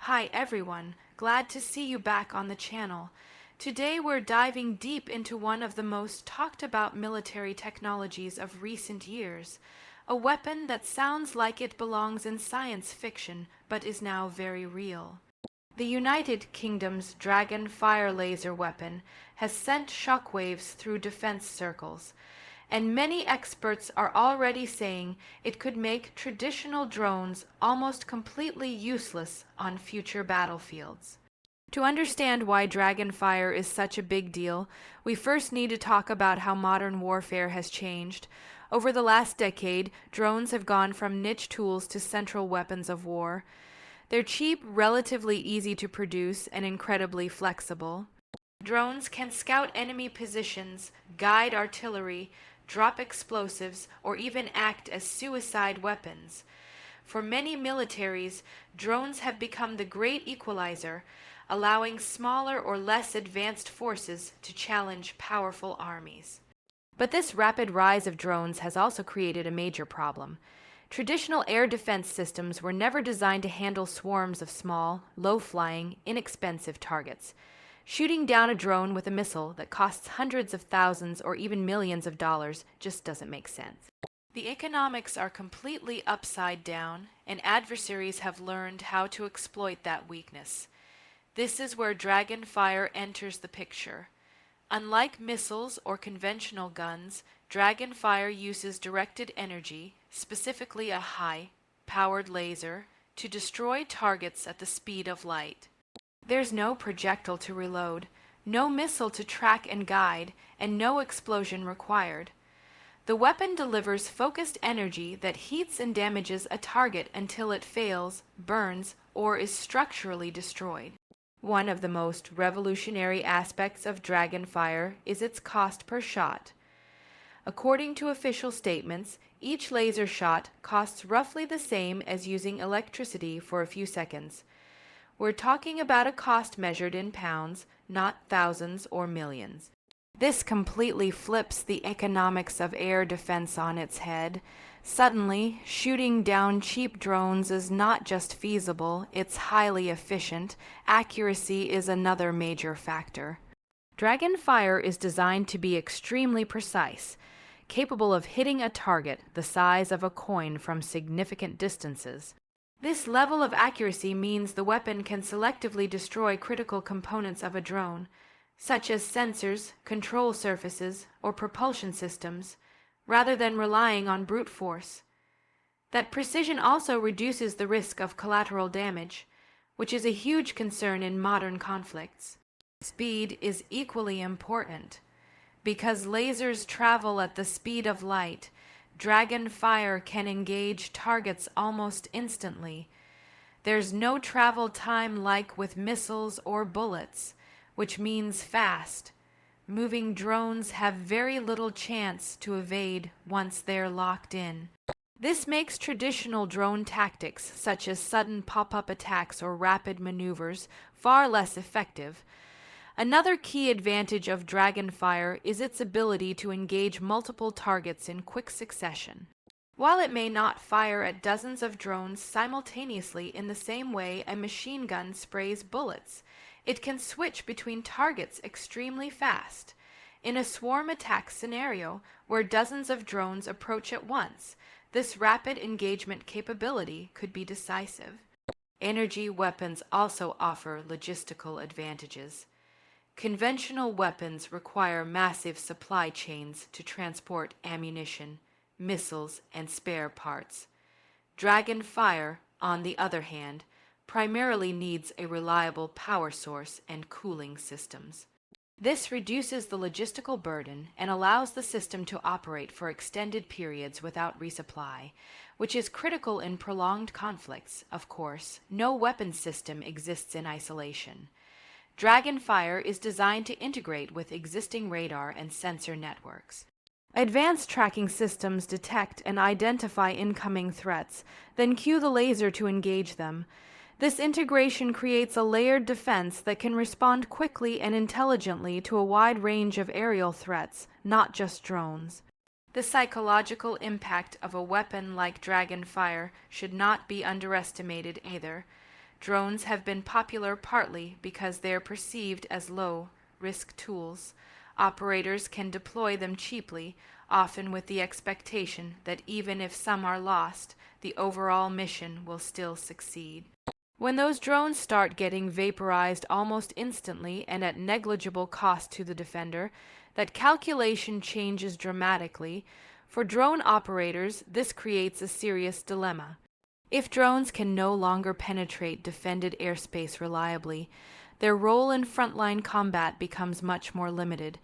Hi everyone, glad to see you back on the channel. Today we're diving deep into one of the most talked about military technologies of recent years, a weapon that sounds like it belongs in science fiction but is now very real. The United Kingdom's DragonFire laser weapon has sent shockwaves through defense circles, and many experts are already saying it could make traditional drones almost completely useless on future battlefields. To understand why DragonFire is such a big deal, we first need to talk about how modern warfare has changed. Over the last decade, drones have gone from niche tools to central weapons of war. They're cheap, relatively easy to produce, and incredibly flexible. Drones can scout enemy positions, guide artillery, drop explosives, or even act as suicide weapons. For many militaries, drones have become the great equalizer, allowing smaller or less advanced forces to challenge powerful armies. But this rapid rise of drones has also created a major problem. Traditional air defense systems were never designed to handle swarms of small, low-flying, inexpensive targets. Shooting down a drone with a missile that costs hundreds of thousands or even millions of dollars just doesn't make sense. The economics are completely upside down, and adversaries have learned how to exploit that weakness. This is where DragonFire enters the picture. Unlike missiles or conventional guns, DragonFire uses directed energy, specifically a high-powered laser, to destroy targets at the speed of light. There's no projectile to reload, no missile to track and guide, and no explosion required. The weapon delivers focused energy that heats and damages a target until it fails, burns, or is structurally destroyed. One of the most revolutionary aspects of DragonFire is its cost per shot. According to official statements, each laser shot costs roughly the same as using electricity for a few seconds. We're talking about a cost measured in pounds, not thousands or millions. This completely flips the economics of air defense on its head. Suddenly, shooting down cheap drones is not just feasible, it's highly efficient. Accuracy is another major factor. DragonFire is designed to be extremely precise, capable of hitting a target the size of a coin from significant distances. This level of accuracy means the weapon can selectively destroy critical components of a drone, such as sensors, control surfaces, or propulsion systems, rather than relying on brute force. That precision also reduces the risk of collateral damage, which is a huge concern in modern conflicts. Speed is equally important. Because lasers travel at the speed of light, DragonFire can engage targets almost instantly. There's no travel time like with missiles or bullets, which means fast. Moving drones have very little chance to evade once they're locked in. This makes traditional drone tactics, such as sudden pop-up attacks or rapid maneuvers, far less effective. Another key advantage of DragonFire is its ability to engage multiple targets in quick succession. While it may not fire at dozens of drones simultaneously in the same way a machine gun sprays bullets, it can switch between targets extremely fast. In a swarm attack scenario where dozens of drones approach at once, this rapid engagement capability could be decisive. Energy weapons also offer logistical advantages. Conventional weapons require massive supply chains to transport ammunition, missiles, and spare parts. DragonFire, on the other hand, primarily needs a reliable power source and cooling systems. This reduces the logistical burden and allows the system to operate for extended periods without resupply, which is critical in prolonged conflicts. Of course, no weapon system exists in isolation. DragonFire is designed to integrate with existing radar and sensor networks. Advanced tracking systems detect and identify incoming threats, then cue the laser to engage them. This integration creates a layered defense that can respond quickly and intelligently to a wide range of aerial threats, not just drones. The psychological impact of a weapon like DragonFire should not be underestimated either. Drones have been popular partly because they are perceived as low-risk tools. Operators can deploy them cheaply, often with the expectation that even if some are lost, the overall mission will still succeed. When those drones start getting vaporized almost instantly and at negligible cost to the defender, that calculation changes dramatically. For drone operators, this creates a serious dilemma. If drones can no longer penetrate defended airspace reliably, their role in frontline combat becomes much more limited.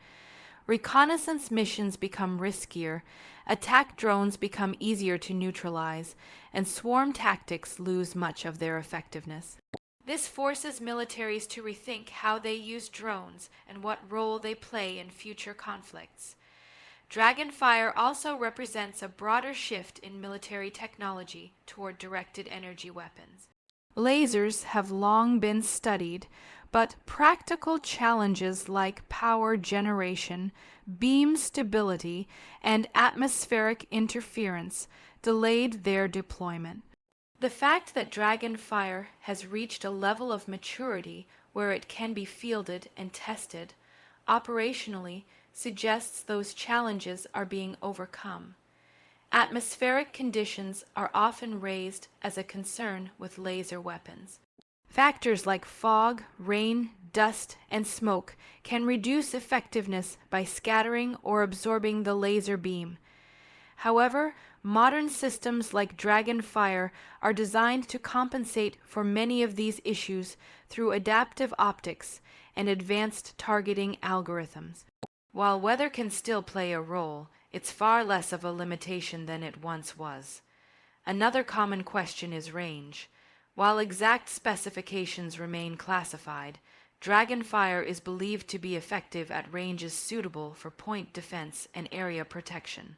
Reconnaissance missions become riskier, attack drones become easier to neutralize, and swarm tactics lose much of their effectiveness. This forces militaries to rethink how they use drones and what role they play in future conflicts. DragonFire also represents a broader shift in military technology toward directed energy weapons. Lasers have long been studied, but practical challenges like power generation, beam stability, and atmospheric interference delayed their deployment. The fact that DragonFire has reached a level of maturity where it can be fielded and tested operationally suggests those challenges are being overcome. Atmospheric conditions are often raised as a concern with laser weapons. Factors like fog, rain, dust, and smoke can reduce effectiveness by scattering or absorbing the laser beam. However, modern systems like DragonFire are designed to compensate for many of these issues through adaptive optics and advanced targeting algorithms. While weather can still play a role, it's far less of a limitation than it once was. Another common question is range. While exact specifications remain classified, DragonFire is believed to be effective at ranges suitable for point defense and area protection.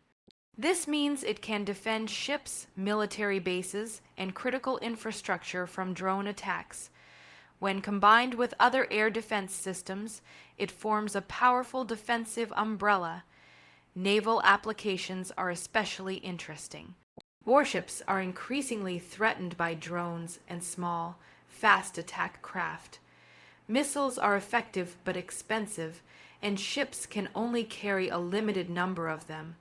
This means it can defend ships, military bases, and critical infrastructure from drone attacks. When combined with other air defense systems, it forms a powerful defensive umbrella. Naval applications are especially interesting. Warships are increasingly threatened by drones and small, fast attack craft. Missiles are effective but expensive, and ships can only carry a limited number of them.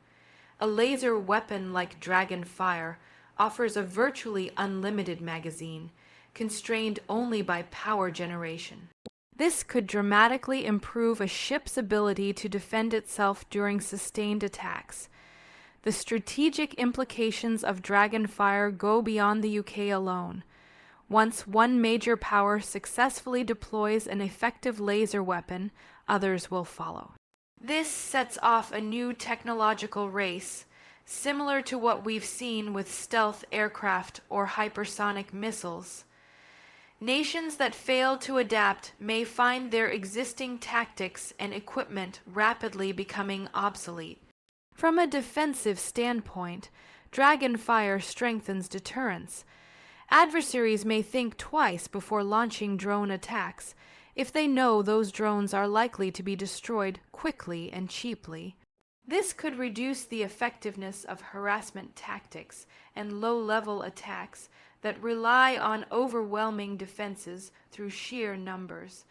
A laser weapon like DragonFire offers a virtually unlimited magazine, constrained only by power generation. This could dramatically improve a ship's ability to defend itself during sustained attacks. The strategic implications of DragonFire go beyond the UK alone. Once one major power successfully deploys an effective laser weapon, others will follow. This sets off a new technological race, similar to what we've seen with stealth aircraft or hypersonic missiles. Nations that fail to adapt may find their existing tactics and equipment rapidly becoming obsolete. From a defensive standpoint, DragonFire strengthens deterrence. Adversaries may think twice before launching drone attacks if they know those drones are likely to be destroyed quickly and cheaply. This could reduce the effectiveness of harassment tactics and low-level attacks that rely on overwhelming defenses through sheer numbers.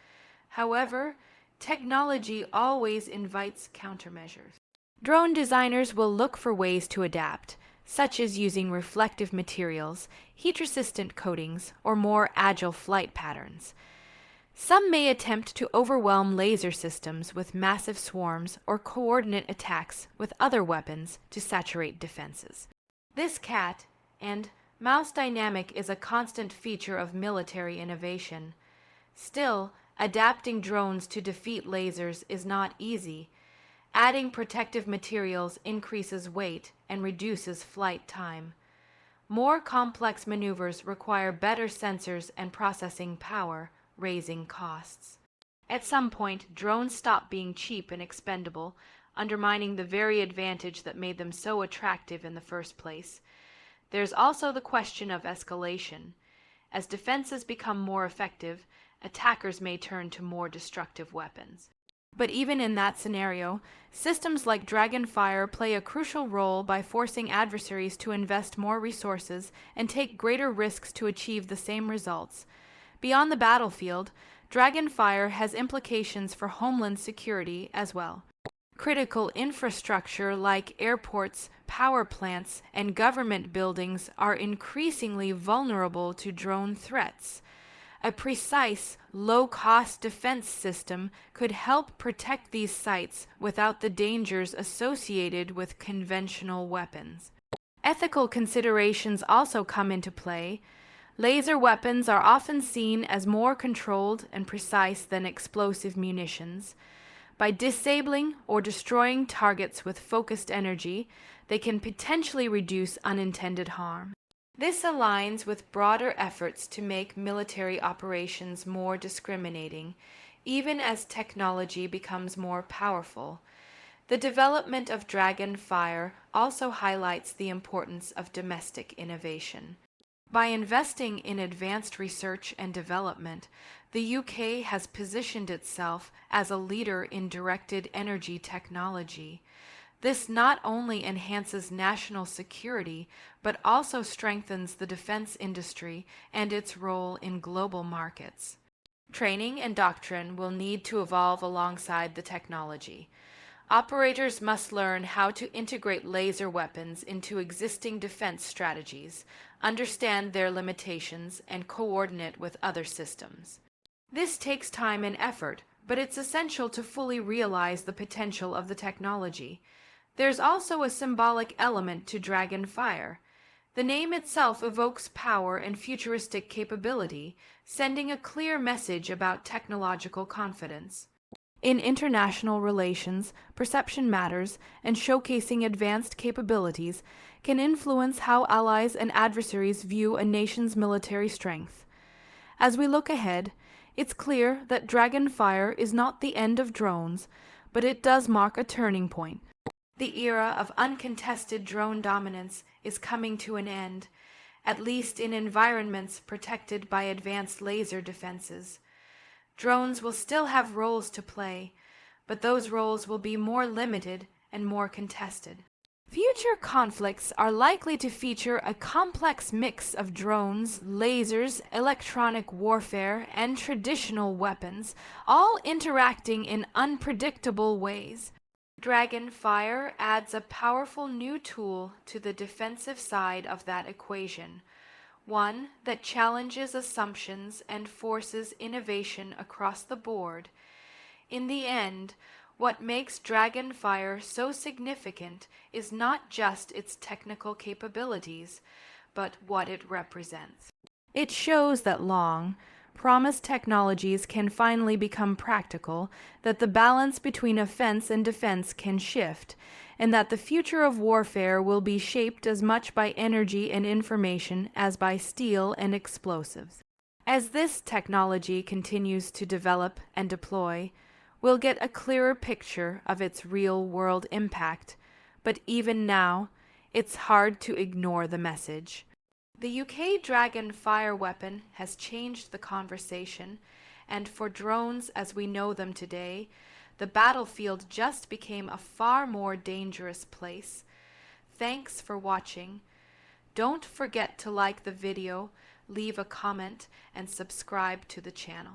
However, technology always invites countermeasures. Drone designers will look for ways to adapt, such as using reflective materials, heat-resistant coatings, or more agile flight patterns. Some may attempt to overwhelm laser systems with massive swarms or coordinate attacks with other weapons to saturate defenses. This cat and mouse dynamic is a constant feature of military innovation. Still, adapting drones to defeat lasers is not easy. Adding protective materials increases weight and reduces flight time. More complex maneuvers require better sensors and processing power, raising costs. At some point, drones stop being cheap and expendable, undermining the very advantage that made them so attractive in the first place. There's also the question of escalation. As defenses become more effective, attackers may turn to more destructive weapons. But even in that scenario, systems like DragonFire play a crucial role by forcing adversaries to invest more resources and take greater risks to achieve the same results. Beyond the battlefield, DragonFire has implications for homeland security as well. Critical infrastructure like airports, power plants, and government buildings are increasingly vulnerable to drone threats. A precise, low-cost defense system could help protect these sites without the dangers associated with conventional weapons. Ethical considerations also come into play. Laser weapons are often seen as more controlled and precise than explosive munitions. By disabling or destroying targets with focused energy, they can potentially reduce unintended harm. This aligns with broader efforts to make military operations more discriminating, even as technology becomes more powerful. The development of DragonFire also highlights the importance of domestic innovation. By investing in advanced research and development, the UK has positioned itself as a leader in directed energy technology. This not only enhances national security, but also strengthens the defense industry and its role in global markets. Training and doctrine will need to evolve alongside the technology. Operators must learn how to integrate laser weapons into existing defense strategies, understand their limitations, and coordinate with other systems. This takes time and effort, but it's essential to fully realize the potential of the technology. There's also a symbolic element to DragonFire. The name itself evokes power and futuristic capability, sending a clear message about technological confidence. In international relations, perception matters, and showcasing advanced capabilities can influence how allies and adversaries view a nation's military strength. As we look ahead, it's clear that DragonFire is not the end of drones, but it does mark a turning point. The era of uncontested drone dominance is coming to an end, at least in environments protected by advanced laser defenses. Drones will still have roles to play, but those roles will be more limited and more contested. Future conflicts are likely to feature a complex mix of drones, lasers, electronic warfare, and traditional weapons, all interacting in unpredictable ways. DragonFire adds a powerful new tool to the defensive side of that equation, one that challenges assumptions and forces innovation across the board. In the end, what makes DragonFire so significant is not just its technical capabilities, but what it represents. It shows that promised technologies can finally become practical, that the balance between offense and defense can shift, and that the future of warfare will be shaped as much by energy and information as by steel and explosives. As this technology continues to develop and deploy, we'll get a clearer picture of its real-world impact, but even now, it's hard to ignore the message. The UK DragonFire weapon has changed the conversation, and for drones as we know them today, the battlefield just became a far more dangerous place. Thanks for watching. Don't forget to like the video, leave a comment, and subscribe to the channel.